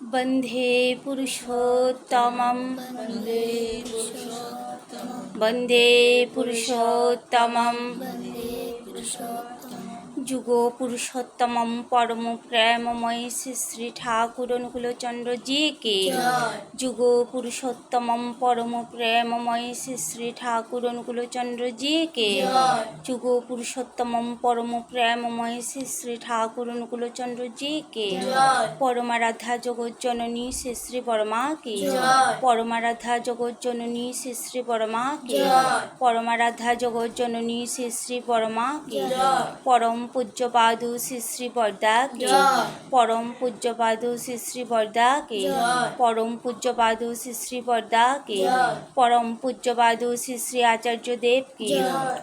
वन्दे पुरुषोत्तमं वन्दे पुरुषोत्तमं वन्दे पुरुषोत्तमं वन्दे पुरुषोत्तमं जुगो पुरुषोत्तमं परम प्रेममय श्री श्री ठाकुर अनुकूलचंद्र जी के जय। जुगो पुरुषोत्तमं परम प्रेममय श्री श्री ठाकुर अनुकूलचंद्र जी के जय। जुगो पुरुषोत्तमं परम प्रेममय श्री श्री ठाकुर अनुकूलचंद्र जी के जय। परमाराध्या जगज्जननी श्री श्री परमा की जय। परमाराध्या जगज्जननी श्री श्री परमा की जय। परमाराध्या जगज्जननी श्री श्री परमा की जय। परम पूज्य पादु श्री श्री बरदा के जय। परम पूज्य पादु श्री श्री बरदा के जय। परम पूज्य पादु श्री श्री बरदा के जय। परम पूज्य पादु श्री श्री आचार्य देव की जय।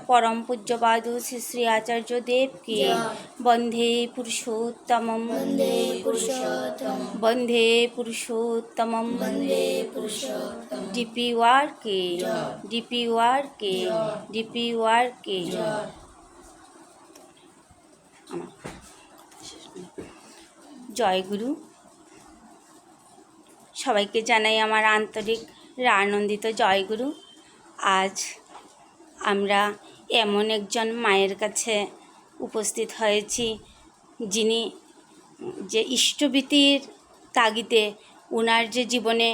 परम पूज्य पादु श्री श्री आचार्य देव की जय। वंदे पुरुषोत्तमं वन्दे पुरुषोत्तमं वंदे पुरुषोत्तमं वन्दे पुरुषोत्तमं डीपी वार के जय। डीपी वार के जय। डीपी वार के जय। জয় গুরু সবাইকে জানাই আমার আন্তরিক আনন্দিত জয় গুরু। আজ আমরা এমন একজন মায়ের কাছে উপস্থিত হয়েছি যিনি যে ইষ্টভীতির তাগিদে ওনার যে জীবনে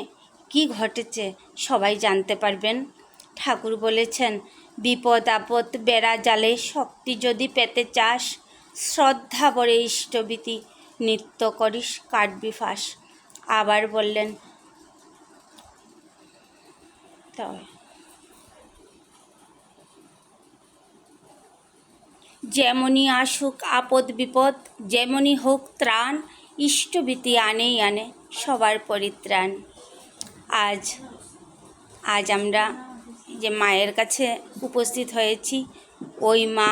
কি ঘটেছে সবাই জানতে পারবেন। ঠাকুর বলেছেন, বিপদ আপদ বেড়া জালে শক্তি যদি পেতে চাস, শ্রদ্ধা ভরে ইষ্টভীতি নিত্য করিস কাটবি ফাঁস। আবার বললেন, তবে যেমনই আসুক আপদ বিপদ, যেমনই হোক ত্রাণ, ইষ্টভীতি আনেই আনে সবার পরিত্রাণ। আজ আমরা যে মায়ের কাছে উপস্থিত হয়েছি, ওই মা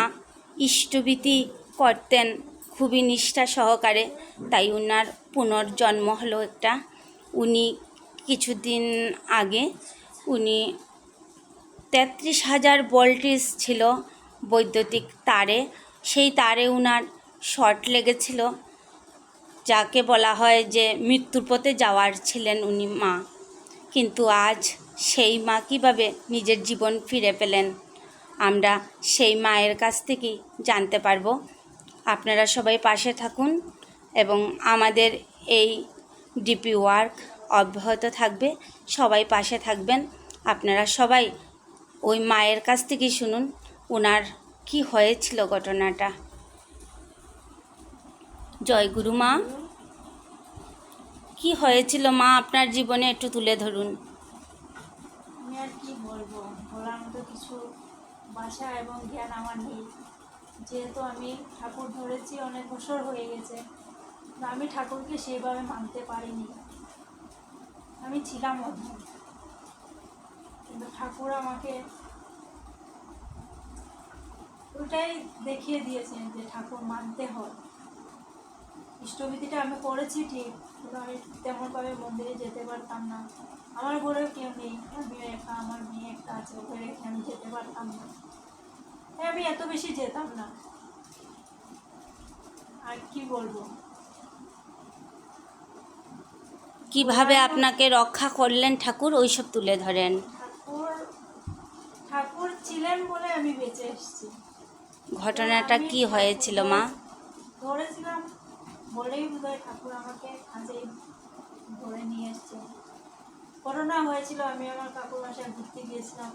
ইষ্টভীতি করতেন খুবই নিষ্ঠা সহকারে, তাই ওনার পুনর্জন্ম হলো একটা। উনি কিছুদিন আগে 33,000 ভোল্টেজ ছিল বৈদ্যুতিক তারে, সেই তারে ওনার শর্ট লেগেছিল, যাকে বলা হয় যে মৃত্যুর পথে যাওয়ার ছিলেন উনি মা। কিন্তু আজ সেই মা কীভাবে নিজের জীবন ফিরে পেলেন, আমরা সেই মায়ের কাছ থেকেই জানতে পারবো। আপনারা সবাই পাশে থাকুন এবং আমাদের এই ডিপি ওয়ার্ক অব্যাহত থাকবে, সবাই পাশে থাকবেন। আপনারা সবাই ওই মায়ের কাছ থেকেই শুনুন ওনার কি হয়েছিল ঘটনাটা। জয় গুরু মা, কি হয়েছিল মা আপনার জীবনে একটু তুলে ধরুন। আমি আর কি বলবো, বলার মতো কিছু ভাষা এবং জ্ঞান আমার নেই। যেহেতু আমি ঠাকুর ধরেছি অনেক বছর হয়ে গেছে, আমি ঠাকুরকে সেইভাবে মানতে পারিনি। আমি ছিলাম অন্ধ, কিন্তু ঠাকুর আমাকে ওটাই দেখিয়ে দিয়েছেন যে ঠাকুর মানতে হয়। ইষ্টভীতিটা আমি করেছি ঠিক, কিন্তু আমি তেমনভাবে মন্দিরে যেতে পারতাম না। আমার ঘরেও কেউ নেই, আমি একা, আমার মেয়ে একটা আছে, ওকে রেখে আমি যেতে পারতাম না। আমি এত বেশি যেতাম না। আর কি বলবো, কিভাবে আপনাকে রক্ষা করলেন ঠাকুর ওইসব তুলে ধরেন। ঠাকুর ছিলেন বলে আমি বেঁচে এসেছি। ঘটনাটা কি হয়েছিল মা? ধরেছিলাম বলেই বোধহয় ঠাকুর আমাকে কাজে ধরে নিয়ে এসছে। করোনা হয়েছিল, আমি আমার কাকুর বাসায় ঘুরতে গিয়েছিলাম,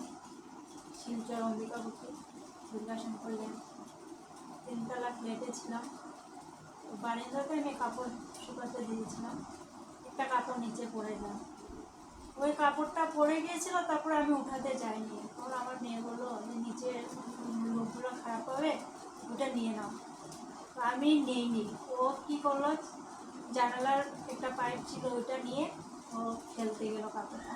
শিলচর অম্বিকাপুরী দুর্গাসন করলেন। 3তলা ফ্ল্যাটে ছিলাম, বারান্দাতে আমি কাপড় শুকাতে দিয়েছিলাম, একটা কাপড় নিচে পড়ে যায়, ওই কাপড়টা পড়ে গিয়েছিল, তারপরে আমি উঠাতে যাইনি। তখন আমার মেয়ে বললো যে নিচে লোকগুলো খারাপ হবে, ওটা নিয়ে নাও। তো আমি নিইনি। ও কী করলো, জানালার একটা পাইপ ছিল, ওইটা নিয়ে ও ফেলতে গেল কাপড়টা।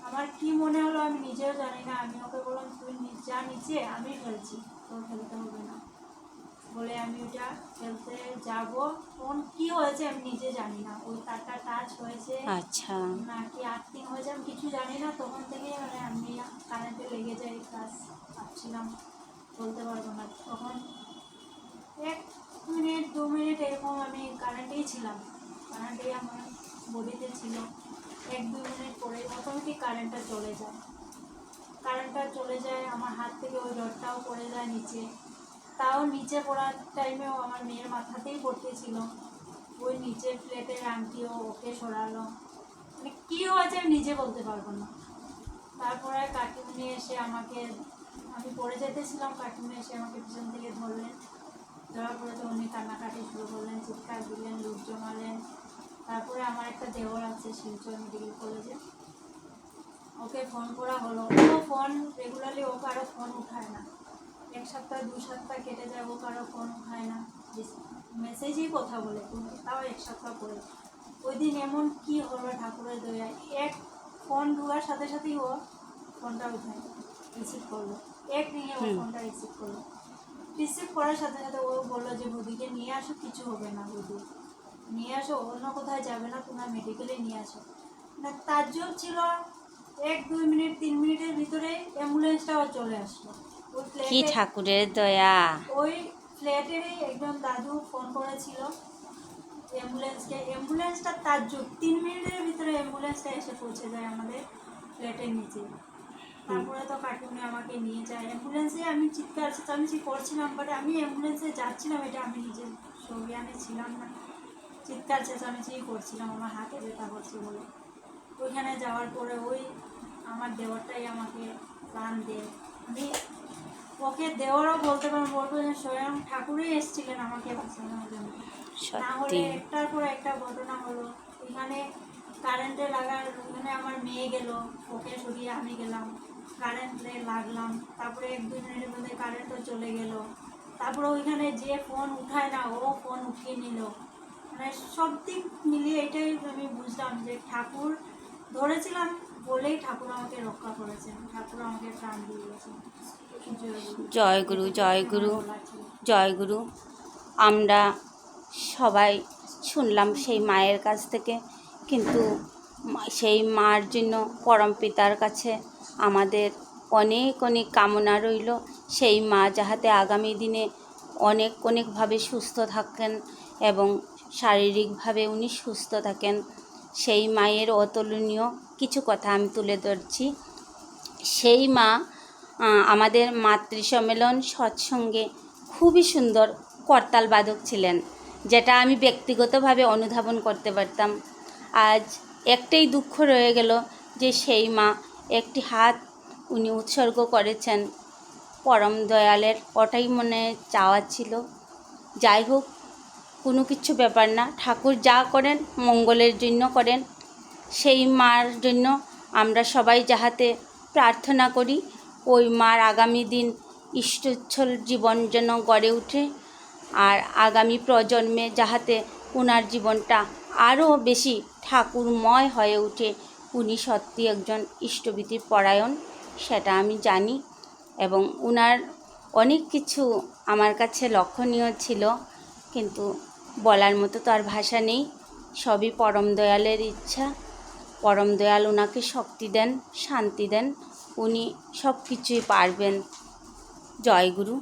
আমার কি মনে হলো আমি নিজেও জানি না। আমি ওকে বললাম, তুই যা নিচে, আমি ফেলছি, তোর ফেলতে হবে না বলে আমি ওটা ফেলতে যাব। তখন কী হয়েছে আমি নিজে জানি না, ওই তারটা টাচ হয়েছে আচ্ছা, নাকি আর্থিং হয়েছে আমি কিছু জানি না। তখন থেকে মানে আমি কারেন্টে লেগে যাই, ক্লাস ভাবছিলাম বলতে পারবো না। তখন 1 মিনিট 2 মিনিট এরকম আমি কারেন্টেই ছিলাম, কারেন্টেই আমার বডিতে ছিল। 1-2 মিনিট পরে অটোমেটিক কারেন্টটা চলে যায়। আমার হাত থেকে ওই রডটাও পড়ে যায় নিচে। তাও নিচে পড়ার টাইমেও আমার মেয়ের মাথাতেই পড়তেছিল। ওই নিচের প্লেটের আংটিও ওকে সরালো। মানে কী হয়েছে আমি নিজে বলতে পারবো না। তারপরে কাকিমুনি এসে আমি পড়ে যেতেছিলাম, কাকিমুনি এসে আমাকে পিছন থেকে ধরলেন। ধরার পরে তো উনি কান্নাকাটি শুরু করলেন, চিৎকার দিলেন, লোক জমালেন। তারপরে আমার একটা দেওর আছে শিলচর মেডিকেল কলেজে, ওকে ফোন করা হলো। ও ফোন রেগুলারলি, ও কারো ফোন উঠায় না। 1 সপ্তাহ 2 সপ্তাহ কেটে যায়, ও কারো ফোন উঠায় না, মেসেজেই কথা বলে, তাও 1 সপ্তাহ পরে। ওই দিন এমন কি হলো ঠাকুরের দয়ায়, এক ফোন ঢোকার সাথে সাথেই ও ফোনটা উঠায়, রিসিভ করলো। এক রিংয়ে ও ফোনটা রিসিভ করলো। রিসিভ করার সাথে সাথে ও বললো যে বৌদিকে নিয়ে আসো, কিছু হবে না, বৌদি নিয়ে আসো, অন্য কোথায় যাবে না, তোমার মেডিকেলে নিয়ে আসো। না, তাজ্জব ছিল। 1-2 মিনিট 3 মিনিটের ভিতরে অ্যাম্বুলেন্সটাও চলে আসলো। ওই কি ফ্ল্যাটে, ঠাকুরের দয়া! ওই ফ্ল্যাটেরই একজন দাদু ফোন করেছিল অ্যাম্বুলেন্সটা তাজ্জব, 3 মিনিটের ভিতরে অ্যাম্বুলেন্সটা এসে পৌঁছে যায় আমাদের ফ্ল্যাটের নিচে। তারপরে তো কাকিমুনি আমাকে নিয়ে যায় অ্যাম্বুলেন্সে। আমি চিৎকার চেঁচামেচি করছিলাম, বাট আমি অ্যাম্বুলেন্সে যাচ্ছিলাম, এটা আমি নিজের সজ্ঞানে ছিলাম না। চিৎকার চেঁচামেচি করছিলাম, আমার হাতে ব্যথা করছে বলে। ওইখানে যাওয়ার পরে ওই আমার দেওরটাই আমাকে প্রাণ দেয়। আমি ওকে দেওরও বলতে পারবো, বলবো যে স্বয়ং ঠাকুরই এসেছিলেন আমাকে বাঁচানোর জন্য। না হলে সত্যি একটার পর একটা ঘটনা হলো। এখানে কারেন্টে ওখানে আমার মেয়ে গেল, ওকে সরিয়ে আমি গেলাম, কারেন্টে লাগলাম। তারপরে 1-2 মিনিটের মধ্যে কারেন্টও চলে গেল। তারপরে ওইখানে যে ফোন উঠায় না, ও ফোন উঠিয়ে নিল। মানে সব দিক মিলিয়ে এটাই আমি বুঝলাম যে ঠাকুর ধরেছিলাম বলেই ঠাকুর আমাকে রক্ষা করেছেন, ঠাকুর আমাকে প্রাণ দিয়ে গেছেন। জয় গুরু, জয় গুরু, জয় গুরু। আমরা সবাই শুনলাম সেই মায়ের কাছ থেকে, কিন্তু সেই মার জন্য পরম পিতার কাছে আমাদের অনেক অনেক কামনা রইল। সেই মা যাহাতে আগামী দিনে অনেকভাবে সুস্থ থাকেন এবং শারীরিকভাবে উনি সুস্থ থাকেন। সেই মায়ের অতুলনীয় কিছু কথা আমি তুলে ধরছি। সেই মা আমাদের মাতৃ সম্মেলন সৎসঙ্গে খুবই সুন্দর করতাল বাদক ছিলেন, যেটা আমি ব্যক্তিগতভাবে অনুধাবন করতে পারতাম। আজ একটাই দুঃখ রয়ে গেল যে সেই মা একটি হাত উনি উৎসর্গ করেছেন পরম দয়ালের, ওটাই মনে চাওয়া ছিল। যাই হোক, কোনো কিছু ব্যাপার না, ঠাকুর যা করেন মঙ্গলের জন্য করেন। সেই মার জন্য আমরা সবাই যাহাতে প্রার্থনা করি, ওই মার আগামী দিন ইষ্টোচ্ছল জীবন যেন গড়ে ওঠে, আর আগামী প্রজন্মে যাহাতে ওনার জীবনটা আরও বেশি ঠাকুরময় হয়ে ওঠে। উনি সত্যি একজন ইষ্টভীতির পরায়ণ, সেটা আমি জানি। এবং ওনার অনেক কিছু আমার কাছে লক্ষণীয় ছিল, কিন্তু বলার মতো তো আর ভাষা নেই। সবই পরম দয়ালের ইচ্ছা। পরম দয়াল ওনাকে শক্তি দেন, শান্তি দেন, উনি সব কিছুই পারবেন। জয় গুরু।